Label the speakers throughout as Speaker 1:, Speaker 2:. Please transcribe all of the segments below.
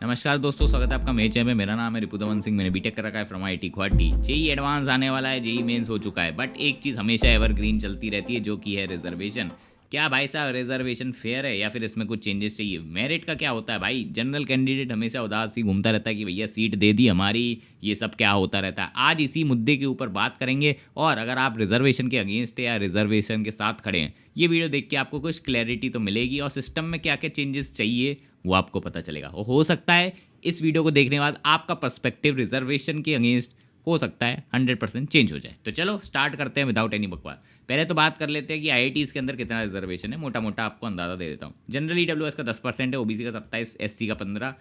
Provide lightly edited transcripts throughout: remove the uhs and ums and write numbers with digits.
Speaker 1: नमस्कार दोस्तों, स्वागत है आपका मेरे चैनल में। मेरा नाम है रिपुदमन सिंह। मैंने बीटेक कर रखा है from IT Guwahati. JEE advance आने वाला है, जेई मेंस हो चुका है, बट एक चीज़ हमेशा एवरग्रीन चलती रहती है, जो कि है रिजर्वेशन। क्या भाई साहब रिजर्वेशन फेयर है या फिर इसमें कुछ चेंजेस चाहिए? मेरिट का क्या होता है भाई? जनरल कैंडिडेट हमेशा उदास ही घूमता रहता है कि भैया सीट दे दी हमारी, ये सब क्या होता रहता है। आज इसी मुद्दे के ऊपर बात करेंगे, और अगर आप रिजर्वेशन के अगेंस्ट या रिजर्वेशन के साथ खड़े हैं, ये वीडियो देख के आपको कुछ क्लैरिटी तो मिलेगी, और सिस्टम में क्या क्या चेंजेस चाहिए वो आपको पता चलेगा। और हो सकता है इस वीडियो को देखने के बाद आपका पर्सपेक्टिव रिजर्वेशन के अगेंस्ट हो सकता है 100% चेंज हो जाए। तो चलो स्टार्ट करते हैं विदाउट एनी बकवास। पहले तो बात कर लेते हैं कि आईआईटीज़ के अंदर कितना रिजर्वेशन है। मोटा मोटा आपको अंदाज़ा दे देता हूँ। जनरल ईडब्ल्यूएस का 10% है, ओबीसी का 27, एससी का 15,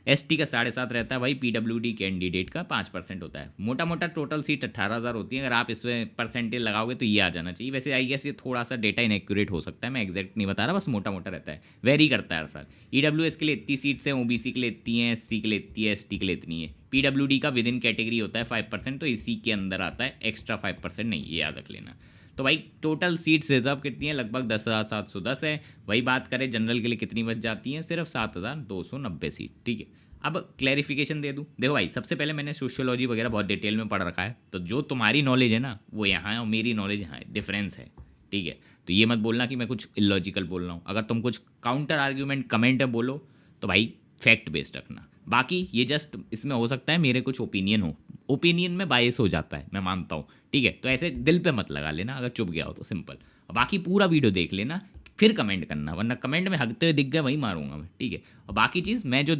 Speaker 1: एसटी का 7.5 रहता है भाई, पीडब्ल्यूडी कैंडिडेट का 5% होता है। मोटा मोटा टोटल सीट 18,000 होती है। अगर आप इसमें परसेंटेज लगाओगे तो ये आ जाना चाहिए। वैसे आई गेस ये थोड़ा सा डेटा इनएक्यूरेट हो सकता है, मैं एग्जैक्ट नहीं बता रहा, बस मोटा मोटा रहता है, वेरी करता है हर साल। ईडब्ल्यूएस के लिए इतनी सीट्स हैं, ओबीसी के लिए इतनी है, एससी के लिए इतनी है, एसटी के लिए इतनी है। पीडब्ल्यूडी का विद इन कैटेगरी होता है 5%, तो इसी के अंदर आता है, एक्स्ट्रा 5% नहीं, ये याद रख लेना। तो भाई टोटल सीट्स रिजर्व कितनी है? लगभग 10,710 है। वही बात करें जनरल के लिए कितनी बच जाती हैं? सिर्फ 7,290 सीट। ठीक है, अब क्लैरिफिकेशन दे दूं। देखो भाई, सबसे पहले मैंने सोशियोलॉजी वगैरह बहुत डिटेल में पढ़ रखा है, तो जो तुम्हारी नॉलेज है ना वो यहाँ है और मेरी नॉलेज यहाँ है, डिफरेंस है। ठीक है, तो ये मत बोलना कि मैं कुछ इलॉजिकल बोल रहा हूँ। अगर तुम कुछ काउंटर आर्ग्यूमेंट कमेंट में बोलो तो भाई फैक्ट बेस्ड रखना। बाकी ये जस्ट इसमें हो सकता है मेरे कुछ ओपिनियन हो, ओपिनियन में बायस हो जाता है, मैं मानता हूँ। ठीक है, तो ऐसे दिल पे मत लगा लेना अगर चुप गया हो तो, सिंपल। बाकी पूरा वीडियो देख लेना, फिर कमेंट करना, वरना कमेंट में हकते हुए दिख गए वही मारूंगा मैं। ठीक है, और बाकी चीज़ मैं जो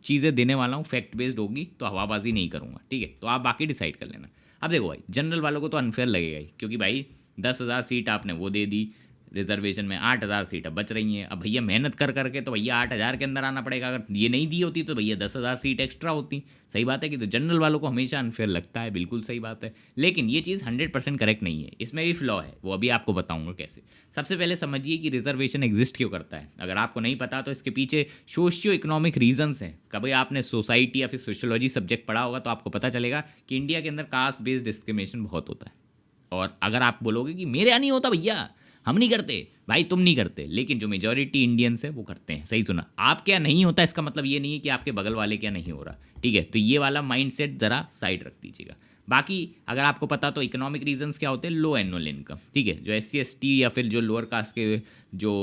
Speaker 1: चीज़ें देने वाला हूँ फैक्ट बेस्ड होगी, तो हवाबाजी नहीं करूँगा। ठीक है, तो आप बाकी डिसाइड कर लेना। अब देखो भाई, जनरल वालों को तो अनफेयर लगेगा ही, क्योंकि भाई 10,000 सीट आपने वो दे दी, रिजर्वेशन में 8,000 सीट अब बच रही हैं। अब भैया मेहनत कर करके तो भैया 8,000 के अंदर आना पड़ेगा। अगर ये नहीं दी होती तो भैया 10,000 सीट एक्स्ट्रा होती। सही बात है कि तो जनरल वालों को हमेशा अनफेयर लगता है, बिल्कुल सही बात है। लेकिन ये चीज़ 100% करेक्ट नहीं है, इसमें भी फ्लॉ है, वो अभी आपको बताऊंगा कैसे। सबसे पहले समझिए कि रिजर्वेशन एग्जिस्ट क्यों करता है। अगर आपको नहीं पता तो इसके पीछे सोशियो इकोनॉमिक रीजंस हैं। कभी आपने सोसाइटी या फिर सोशियोलॉजी सब्जेक्ट पढ़ा होगा तो आपको पता चलेगा कि इंडिया के अंदर कास्ट बेस्ड डिस्क्रिमिनेशन बहुत होता है। और अगर आप बोलोगे कि मेरे यहाँ नहीं होता भैया, हम नहीं करते, भाई तुम नहीं करते, लेकिन जो मेजॉरिटी इंडियंस है वो करते हैं। सही सुना, आप क्या नहीं होता इसका मतलब ये नहीं है कि आपके बगल वाले क्या नहीं हो रहा। ठीक है, तो ये वाला माइंडसेट ज़रा साइड रख दीजिएगा। बाकी अगर आपको पता तो इकोनॉमिक रीजंस क्या होते हैं? लो एनुअल इनकम। ठीक है, जो SC ST या फिर जो लोअर कास्ट के जो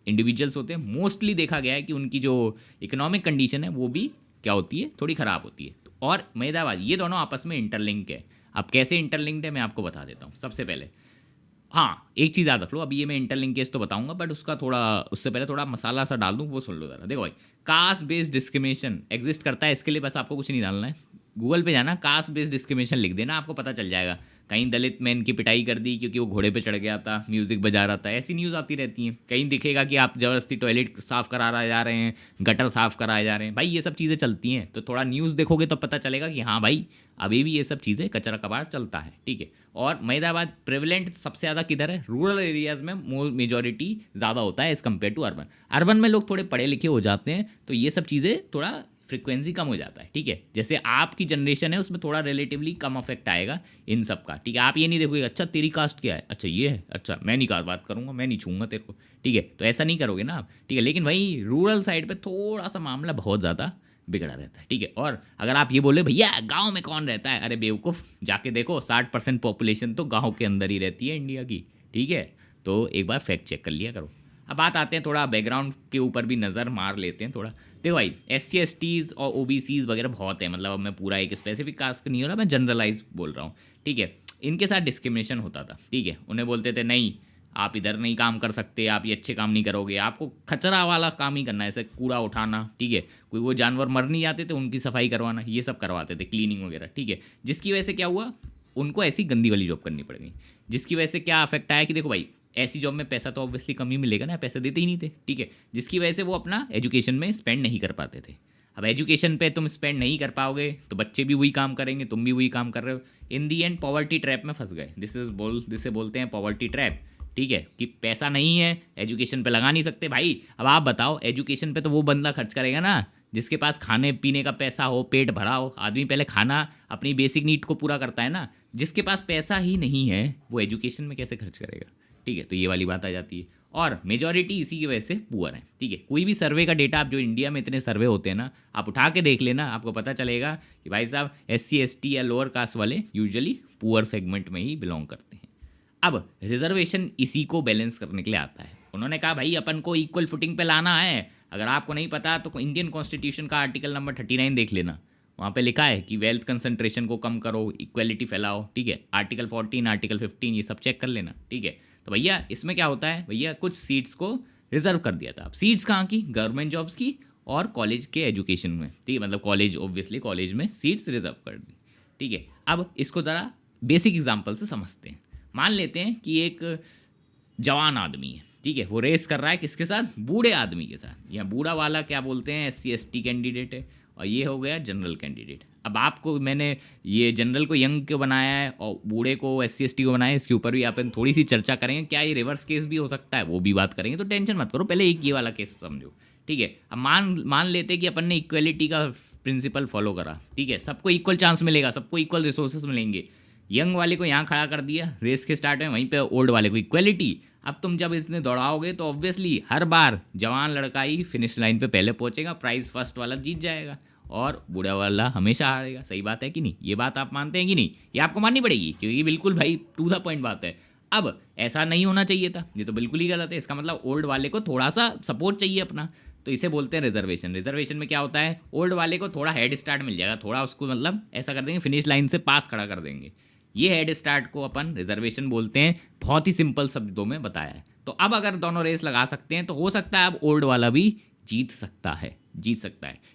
Speaker 1: इंडिविजुअल्स होते हैं, मोस्टली देखा गया है कि उनकी जो इकोनॉमिक कंडीशन है वो भी क्या होती है, थोड़ी ख़राब होती है। और मज़ेदार, ये दोनों आपस में इंटरलिंक है। अब कैसे इंटरलिंक्ड है मैं आपको बता देता हूँ। सबसे पहले हाँ, एक चीज़ याद रख लो, अभी ये मैं इंटरलिंक केस तो बताऊंगा, बट उसका थोड़ा उससे पहले थोड़ा मसाला सा डाल दूँ, वो सुन लो ज़रा। देखो भाई, कास्ट बेस्ड डिस्क्रिमिनेशन एग्जिस्ट करता है। इसके लिए बस आपको कुछ नहीं डालना है, गूगल पे जाना, कास्ट बेस्ड डिस्क्रिमिनेशन लिख देना, आपको पता चल जाएगा। कहीं दलित मैन की पिटाई कर दी क्योंकि वो घोड़े पे चढ़ गया था, म्यूजिक बजा रहा था, ऐसी न्यूज़ आती रहती हैं। कहीं दिखेगा कि आप ज़बरदस्ती टॉयलेट साफ़ करा जा रहे हैं, गटर साफ़ कराए जा रहे हैं। भाई ये सब चीज़ें चलती हैं, तो थोड़ा न्यूज़ देखोगे तो पता चलेगा कि हाँ भाई अभी भी ये सब चीज़ें कचरा कबाड़ चलता है। ठीक है, और मैदाबाद प्रेवलेंट सबसे ज़्यादा किधर है? रूरल एरियाज़ में मेजॉरिटी ज़्यादा होता है as compare to urban. Urban में लोग थोड़े पढ़े लिखे हो जाते हैं, तो ये सब चीज़ें थोड़ा फ्रिक्वेंसी कम हो जाता है। ठीक है, जैसे आपकी जनरेशन है उसमें थोड़ा रिलेटिवली कम अफेक्ट आएगा इन सब का। ठीक है, आप ये नहीं देखोगे अच्छा तेरी कास्ट क्या है, अच्छा ये है, अच्छा मैं नहीं कास्ट बात करूँगा, मैं नहीं छूँगा तेरे को। ठीक है, तो ऐसा नहीं करोगे ना आप। ठीक है, लेकिन वही रूरल साइड पे थोड़ा सा मामला बहुत ज़्यादा बिगड़ा रहता है। ठीक है, और अगर आप ये बोले भैया गांव में कौन रहता है, अरे बेवकूफ़, जाके देखो 60% पॉपुलेशन तो गांव के अंदर ही रहती है इंडिया की। ठीक है, तो एक बार फैक्ट चेक कर लिया करो। अब बात आते हैं थोड़ा बैकग्राउंड के ऊपर भी नज़र मार लेते हैं थोड़ा। देखो भाई, SC STs और OBCs वगैरह बहुत है, मतलब अब मैं पूरा एक स्पेसिफिक कास्ट का नहीं हो रहा, मैं जनरलाइज बोल रहा हूँ। ठीक है, इनके साथ डिस्क्रिमिनेशन होता था। ठीक है, उन्हें बोलते थे नहीं आप इधर नहीं काम कर सकते, आप ये अच्छे काम नहीं करोगे, आपको खचरा वाला काम ही करना है, ऐसे कूड़ा उठाना। ठीक है, कोई वो जानवर मर नहीं जाते थे उनकी सफाई करवाना, ये सब करवाते थे, क्लीनिंग वगैरह। ठीक है, जिसकी वजह से क्या हुआ, उनको ऐसी गंदी वाली जॉब करनी पड़ गई, जिसकी वजह से क्या अफेक्ट आया कि देखो भाई ऐसी जॉब में पैसा तो ऑब्वियसली कम ही मिलेगा ना, पैसे देते ही नहीं थे। ठीक है, जिसकी वजह से वो अपना एजुकेशन में स्पेंड नहीं कर पाते थे। अब एजुकेशन पे तुम स्पेंड नहीं कर पाओगे तो बच्चे भी वही काम करेंगे, तुम भी वही काम कर रहे हो। इन दी एंड पॉवर्टी ट्रैप में फंस गए। जिसे बोलते हैं पॉवर्टी ट्रैप। ठीक है, कि पैसा नहीं है, एजुकेशन पे लगा नहीं सकते। भाई अब आप बताओ, एजुकेशन पे तो वो बंदा खर्च करेगा ना जिसके पास खाने पीने का पैसा हो, पेट भरा हो। आदमी पहले खाना, अपनी बेसिक नीड को पूरा करता है ना। जिसके पास पैसा ही नहीं है वो एजुकेशन में कैसे खर्च करेगा? ठीक है, तो ये वाली बात आ जाती है। और मेजॉरिटी इसी की वजह से पुअर है। ठीक है, कोई भी सर्वे का डेटा आप जो इंडिया में इतने सर्वे होते हैं ना, आप उठा के देख लेना, आपको पता चलेगा कि भाई साहब SC ST या लोअर कास्ट वाले यूजुअली पुअर सेगमेंट में ही बिलोंग करते हैं। अब रिजर्वेशन इसी को बैलेंस करने के लिए आता है। उन्होंने कहा भाई अपन को इक्वल फुटिंग पे लाना है। अगर आपको नहीं पता तो इंडियन कॉन्स्टिट्यूशन का आर्टिकल नंबर 39 देख लेना, वहाँ पे लिखा है कि वेल्थ कंसंट्रेशन को कम करो, इक्वलिटी फैलाओ। ठीक है, आर्टिकल 14 आर्टिकल 15 ये सब चेक कर लेना। ठीक है, तो भैया इसमें क्या होता है, भैया कुछ सीट्स को रिजर्व कर दिया था। अब सीट्स कहाँ की, गवर्नमेंट जॉब्स की और कॉलेज के एजुकेशन में। ठीक है, मतलब कॉलेज, ऑब्वियसली कॉलेज में सीट्स रिजर्व कर दी। ठीक है, अब इसको ज़रा बेसिक एग्जाम्पल से समझते हैं। मान लेते हैं कि एक जवान आदमी है, ठीक है, वो रेस कर रहा है किसके साथ, बूढ़े आदमी के साथ। या बूढ़ा वाला क्या बोलते हैं, SC ST कैंडिडेट है, और ये हो गया जनरल कैंडिडेट। अब आपको मैंने ये जनरल को यंग को बनाया है और बूढ़े को SC ST को बनाया है, इसके ऊपर भी अपन थोड़ी सी चर्चा करेंगे। क्या ये रिवर्स केस भी हो सकता है, वो भी बात करेंगे, तो टेंशन मत करो, पहले एक ये वाला केस समझो। ठीक है, अब मान लेते हैं कि अपन ने इक्वलिटी का प्रिंसिपल फॉलो करा। ठीक है, सबको इक्वल चांस मिलेगा, सबको इक्वल रिसोर्सेज मिलेंगे। यंग वाले को यहाँ खड़ा कर दिया रेस के स्टार्ट में, वहीं पे ओल्ड वाले को इक्वलिटी। अब तुम जब इसने दौड़ाओगे तो ऑब्वियसली हर बार जवान लड़का ही फिनिश लाइन पे पहले पहुंचेगा, प्राइज फर्स्ट वाला जीत जाएगा और बूढ़ा वाला हमेशा हारेगा। सही बात है कि नहीं, ये बात आप मानते हैं कि नहीं, ये आपको माननी पड़ेगी क्योंकि बिल्कुल भाई टू द पॉइंट बात है। अब ऐसा नहीं होना चाहिए था, ये तो बिल्कुल ही गलत है। इसका मतलब ओल्ड वाले को थोड़ा सा सपोर्ट चाहिए अपना, तो इसे बोलते हैं रिजर्वेशन। रिजर्वेशन में क्या होता है, ओल्ड वाले को थोड़ा हेड स्टार्ट मिल जाएगा, थोड़ा उसको मतलब ऐसा कर देंगे, फिनिश लाइन से पास खड़ा कर देंगे। ये हेड स्टार्ट को अपन रिजर्वेशन बोलते हैं, बहुत ही सिंपल शब्दों में बताया है। तो अब अगर दोनों रेस लगा सकते हैं तो हो सकता है अब ओल्ड वाला भी जीत सकता है।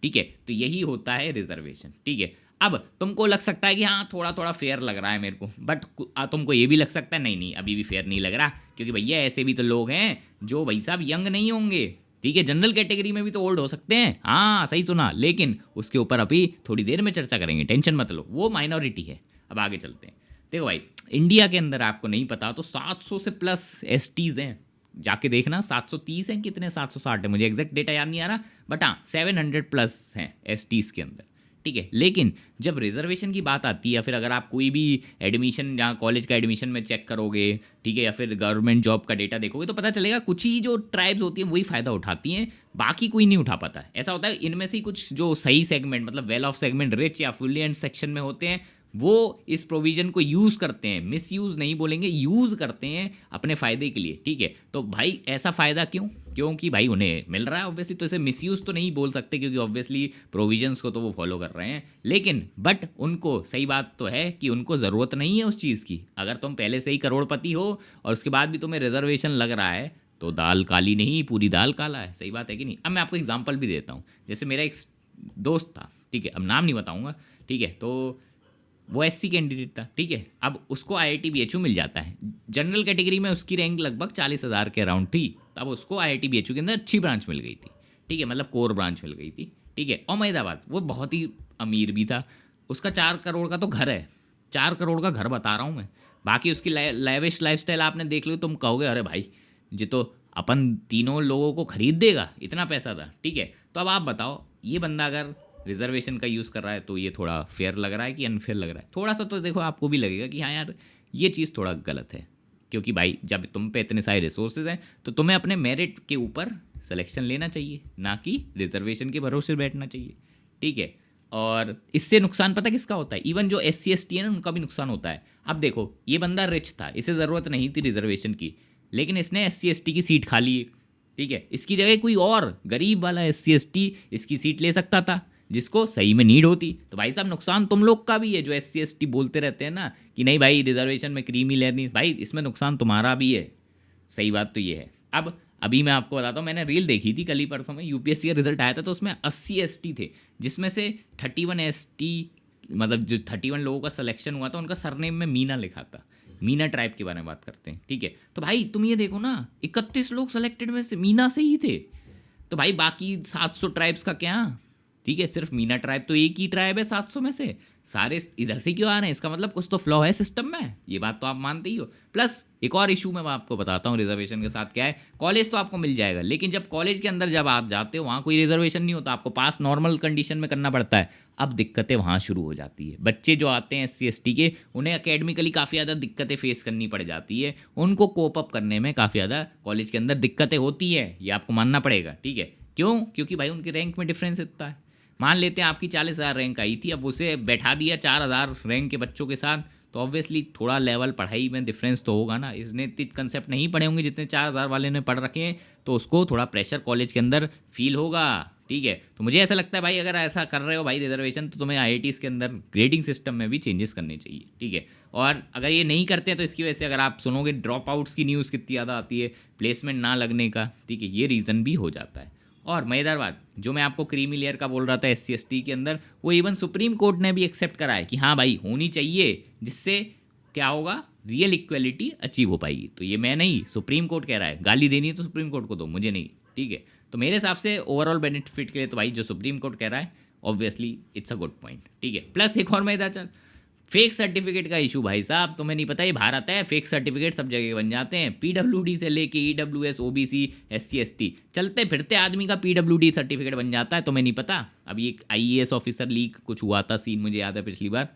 Speaker 1: ठीक है, तो यही होता है रिजर्वेशन। ठीक है, अब तुमको लग सकता है कि हाँ थोड़ा थोड़ा फेयर लग रहा है मेरे को, बट तुमको ये भी लग सकता है नहीं अभी भी फेयर नहीं लग रहा, क्योंकि भैया ऐसे भी तो लोग हैं जो भाई साहब यंग नहीं होंगे। ठीक है, जनरल कैटेगरी में भी तो ओल्ड हो सकते हैं, हाँ सही सुना, लेकिन उसके ऊपर अभी थोड़ी देर में चर्चा करेंगे, टेंशन मत लो, वो माइनॉरिटी है। अब आगे चलते हैं। देखो भाई, इंडिया के अंदर आपको नहीं पता तो 700 से प्लस STs हैं, जाके देखना 730 हैं कितने 760 है, मुझे एग्जैक्ट डेटा याद नहीं आ रहा, बट हाँ 700 प्लस हैं STs के अंदर। ठीक है, लेकिन जब रिजर्वेशन की बात आती है या फिर अगर आप कोई भी एडमिशन या कॉलेज का एडमिशन में चेक करोगे, ठीक है, या फिर गवर्नमेंट जॉब का डेटा देखोगे तो पता चलेगा कुछ ही जो ट्राइब्स होती हैं वही फ़ायदा उठाती हैं, बाकी कोई नहीं उठा पाता है। ऐसा होता है इनमें से कुछ जो सही सेगमेंट मतलब वेल ऑफ सेगमेंट, रिच या एफुलिएंट सेक्शन में होते हैं, वो इस प्रोविज़न को यूज़ करते हैं, मिस यूज़ नहीं बोलेंगे, यूज़ करते हैं अपने फ़ायदे के लिए। ठीक है, तो भाई ऐसा फ़ायदा क्यों, क्योंकि भाई उन्हें मिल रहा है ऑब्वियसली, तो इसे मिसयूज़ तो नहीं बोल सकते क्योंकि ऑब्वियसली प्रोविजंस को तो वो फॉलो कर रहे हैं, लेकिन बट उनको सही बात तो है कि उनको ज़रूरत नहीं है उस चीज़ की। अगर तुम पहले से ही करोड़पति हो और उसके बाद भी तुम्हें रिजर्वेशन लग रहा है तो दाल काली नहीं, पूरी दाल काला है। सही बात है कि नहीं। अब मैं आपको एग्जाम्पल भी देता हूँ, जैसे मेरा एक दोस्त था, ठीक है, अब नाम नहीं बताऊँगा, ठीक है, तो वो SC कैंडिडेट था। ठीक है, अब उसको IIT BHU मिल जाता है, जनरल कैटेगरी में उसकी रैंक लगभग 40,000 के अराउंड थी, तब उसको IIT BHU के अंदर अच्छी ब्रांच मिल गई थी। ठीक है, मतलब कोर ब्रांच मिल गई थी। ठीक है, और महिदाबाद वो बहुत ही अमीर भी था, उसका 4 करोड़ का तो घर है, 4 करोड़ का घर बता रहा हूँ मैं। बाकी उसकी लाइविश लाइफस्टाइल आपने देख लो, तुम कहोगे अरे भाई ये तो अपन तीनों लोगों को खरीद देगा, इतना पैसा था। ठीक है, तो अब आप बताओ ये बंदा अगर रिजर्वेशन का यूज़ कर रहा है तो ये थोड़ा फेयर लग रहा है कि अनफेयर लग रहा है। थोड़ा सा तो देखो आपको भी लगेगा कि हाँ यार ये चीज़ थोड़ा गलत है, क्योंकि भाई जब तुम पे इतने सारे रिसोर्सेज हैं तो तुम्हें अपने मेरिट के ऊपर सिलेक्शन लेना चाहिए, ना कि रिजर्वेशन के भरोसे बैठना चाहिए। ठीक है, और इससे नुकसान पता किसका होता है, इवन जो SC ST है ना उनका भी नुकसान होता है। अब देखो ये बंदा रिच था, इसे ज़रूरत नहीं थी रिजर्वेशन की, लेकिन इसने SC ST की सीट खा ली। ठीक है, इसकी जगह कोई और गरीब वाला SC ST इसकी सीट ले सकता था जिसको सही में नीड होती। तो भाई साहब नुकसान तुम लोग का भी है, जो SC ST बोलते रहते हैं ना कि नहीं भाई रिजर्वेशन में क्रीमी लेयर नहीं, भाई इसमें नुकसान तुम्हारा भी है। सही बात तो ये है। अब अभी मैं आपको बताता हूँ, मैंने रील देखी थी कल ही परसों में, UPSC का रिजल्ट आया था तो उसमें 80 ST थे, जिसमें से 31 ST मतलब जो 31 लोगों का सिलेक्शन हुआ था उनका सरनेम में मीना लिखा था। मीना ट्राइब के बारे में बात करते हैं। ठीक है, तो भाई तुम ये देखो ना 31 लोग सेलेक्टेड में से मीना से ही थे, तो भाई बाकी 700 ट्राइब्स का क्या, ठीक है, सिर्फ मीना ट्राइब तो एक ही ट्राइब है 700 में से, सारे इधर से क्यों आ रहे हैं? इसका मतलब कुछ तो फ्लॉ है सिस्टम में, ये बात तो आप मानते ही हो। प्लस एक और इशू मैं आपको बताता हूँ रिजर्वेशन के साथ क्या है। कॉलेज तो आपको मिल जाएगा, लेकिन जब कॉलेज के अंदर जब आप जाते हो वहाँ कोई रिजर्वेशन नहीं होता, आपको पास नॉर्मल कंडीशन में करना पड़ता है। अब दिक्कतें वहाँ शुरू हो जाती है। बच्चे जो आते हैं SC ST के, उन्हें अकेडमिकली काफ़ी ज़्यादा दिक्कतें फेस करनी पड़ जाती है, उनको कोप अप करने में काफ़ी ज़्यादा कॉलेज के अंदर दिक्कतें होती है, ये आपको मानना पड़ेगा, ठीक है। क्यों? क्योंकि भाई उनके रैंक में डिफरेंस इतना है। मान लेते हैं आपकी 40,000 रैंक आई थी, अब उसे बैठा दिया 4,000 रैंक के बच्चों के साथ, तो ऑब्वियसली थोड़ा लेवल पढ़ाई में डिफरेंस तो होगा ना। इसने इतने कंसेप्ट नहीं पढ़े होंगे जितने 4,000 वाले ने पढ़ रखे हैं, तो उसको थोड़ा प्रेशर कॉलेज के अंदर फील होगा, ठीक है। तो मुझे ऐसा लगता है भाई, अगर ऐसा कर रहे हो भाई रिजर्वेशन, तो तुम्हें IITs के अंदर ग्रेडिंग सिस्टम में भी चेंजेस करने चाहिए, ठीक है। और अगर ये नहीं करते हैं तो इसकी वजह से अगर आप सुनोगे ड्रॉप आउट्स की न्यूज़ कितनी ज़्यादा आती है, प्लेसमेंट ना लगने का, ठीक है, ये रीज़न भी हो जाता है। और मज़ेदार बात, जो मैं आपको क्रीमी लेयर का बोल रहा था SC ST के अंदर, वो इवन सुप्रीम कोर्ट ने भी एक्सेप्ट करा है कि हाँ भाई होनी चाहिए, जिससे क्या होगा, रियल इक्वलिटी अचीव हो पाएगी। तो ये मैं नहीं, सुप्रीम कोर्ट कह रहा है। गाली देनी है तो सुप्रीम कोर्ट को दो, मुझे नहीं, ठीक है। तो मेरे हिसाब से ओवरऑल बेनिफिट के लिए तो भाई जो सुप्रीम कोर्ट कह रहा है, obviously it's a good point, ठीक है। प्लस एक और मज़ेदार चल, फेक सर्टिफिकेट का इशू भाई साहब, तुम्हें नहीं पता ये भारत है, फेक सर्टिफिकेट सब जगह बन जाते हैं। PWD से लेके EWS OBC SC ST चलते फिरते आदमी का PWD सर्टिफिकेट बन जाता है, तुम्हें नहीं पता। अभी एक IAS ऑफिसर लीक कुछ हुआ था सीन, मुझे याद है पिछली बार,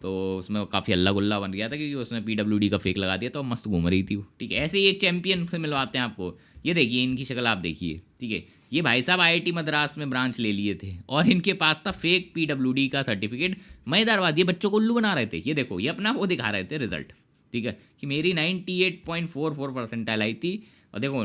Speaker 1: तो उसमें काफ़ी हल्ला गुल्ला बन गया था क्योंकि उसने PWD का फेक लगा दिया, तो मस्त घूम रही थी वो, ठीक है। ऐसे ही एक चैंपियन से मिलवाते हैं आपको, ये देखिए इनकी शक्ल आप देखिए, ठीक है। ये भाई साहब IIT मद्रास में ब्रांच ले लिए थे और इनके पास था फेक PWD का सर्टिफिकेट। मज़ेदार बात, ये बच्चों को उल्लू बना रहे थे। ये देखो, ये अपना वो दिखा रहे थे रिजल्ट, ठीक है, कि मेरी 98.44% आई थी, और देखो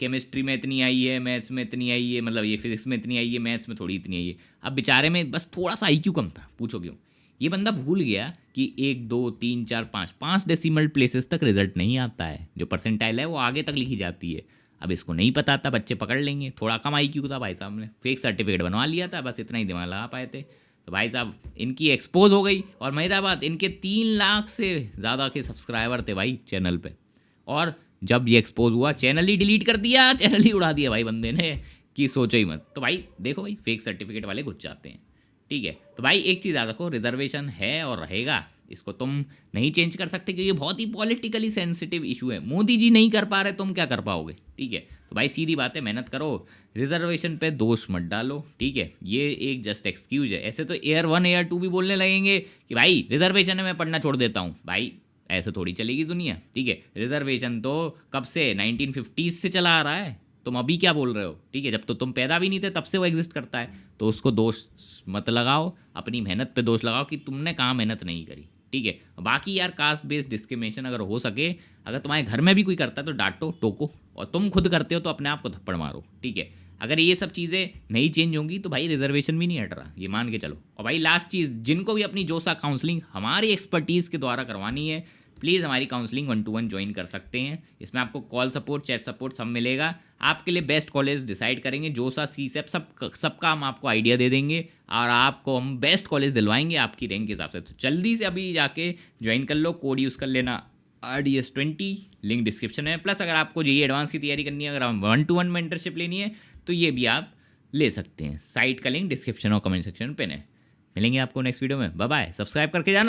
Speaker 1: केमिस्ट्री में इतनी आई है, मैथ्स में इतनी आई है, मतलब ये फिजिक्स में इतनी आई है, मैथ्स में थोड़ी इतनी आई है। अब बेचारे में बस थोड़ा सा IQ कम था, पूछो क्यों। ये बंदा भूल गया कि 1 2 3 4 5 डेसिमल प्लेसेस तक रिजल्ट नहीं आता है, जो परसेंटाइल है वो आगे तक लिखी जाती है। अब इसको नहीं पता था, बच्चे पकड़ लेंगे, थोड़ा कम IQ था भाई साहब ने, फेक सर्टिफिकेट बनवा लिया था, बस इतना ही दिमाग लगा पाए थे। तो भाई साहब इनकी एक्सपोज हो गई। और मज़ेदार बात, इनके 3 लाख से ज़्यादा के सब्सक्राइबर थे भाई चैनल पे, और जब ये एक्सपोज हुआ चैनल ही डिलीट कर दिया, चैनल ही उड़ा दिया भाई बंदे ने, कि सोचो ही मत। तो भाई देखो भाई, फेक सर्टिफिकेट वाले घुस जाते हैं, ठीक है। तो भाई एक चीज़ याद रखो, रिजर्वेशन है और रहेगा, इसको तुम नहीं चेंज कर सकते, क्योंकि ये बहुत ही पॉलिटिकली सेंसिटिव इशू है। मोदी जी नहीं कर पा रहे, तुम क्या कर पाओगे, ठीक है। तो भाई सीधी बात है, मेहनत करो, रिजर्वेशन पे दोष मत डालो, ठीक है। ये एक जस्ट एक्सक्यूज है। ऐसे तो Air 1 Air 2 भी बोलने लगेंगे कि भाई रिजर्वेशन है मैं पढ़ना छोड़ देता हूँ, भाई ऐसे थोड़ी चलेगी दुनिया, ठीक है। रिजर्वेशन तो कब से 1950s से चला आ रहा है, तुम अभी क्या बोल रहे हो, ठीक है। जब तो तुम पैदा भी नहीं थे तब से वो एग्जिस्ट करता है, तो उसको दोष मत लगाओ, अपनी मेहनत पे दोष लगाओ कि तुमने कहाँ मेहनत नहीं करी, ठीक है। बाकी यार कास्ट बेस्ड डिस्क्रिमिनेशन अगर हो सके, अगर तुम्हारे घर में भी कोई करता है तो डांटो टोको, और तुम खुद करते हो तो अपने आप को थप्पड़ मारो, ठीक है। अगर ये सब चीज़ें नहीं चेंज होंगी तो भाई रिजर्वेशन भी नहीं हट रहा, ये मान के चलो। और भाई लास्ट चीज़, जिनको भी अपनी जोसा काउंसलिंग हमारी एक्सपर्टीज़ के द्वारा करवानी है, प्लीज़ हमारी काउंसलिंग 1-to-1 ज्वाइन कर सकते हैं। इसमें आपको कॉल सपोर्ट, चैट सपोर्ट सब मिलेगा। आपके लिए बेस्ट कॉलेज डिसाइड करेंगे, जोसा CSEP सबका हम आपको आइडिया दे देंगे, और आपको हम बेस्ट कॉलेज दिलवाएंगे आपकी रैंक के हिसाब से। तो जल्दी से अभी जाके ज्वाइन कर लो, कोड यूज़ कर लेना RDS20, लिंक डिस्क्रिप्शन में। प्लस अगर आपको JEE एडवांस की तैयारी करनी है, अगर हम 1-to-1 मेंटरशिप लेनी है, तो ये भी आप ले सकते हैं। साइट का लिंक डिस्क्रिप्शन और कमेंट सेक्शन पे है। मिलेंगे आपको नेक्स्ट वीडियो में, बाय बाय। सब्सक्राइब करके जाना।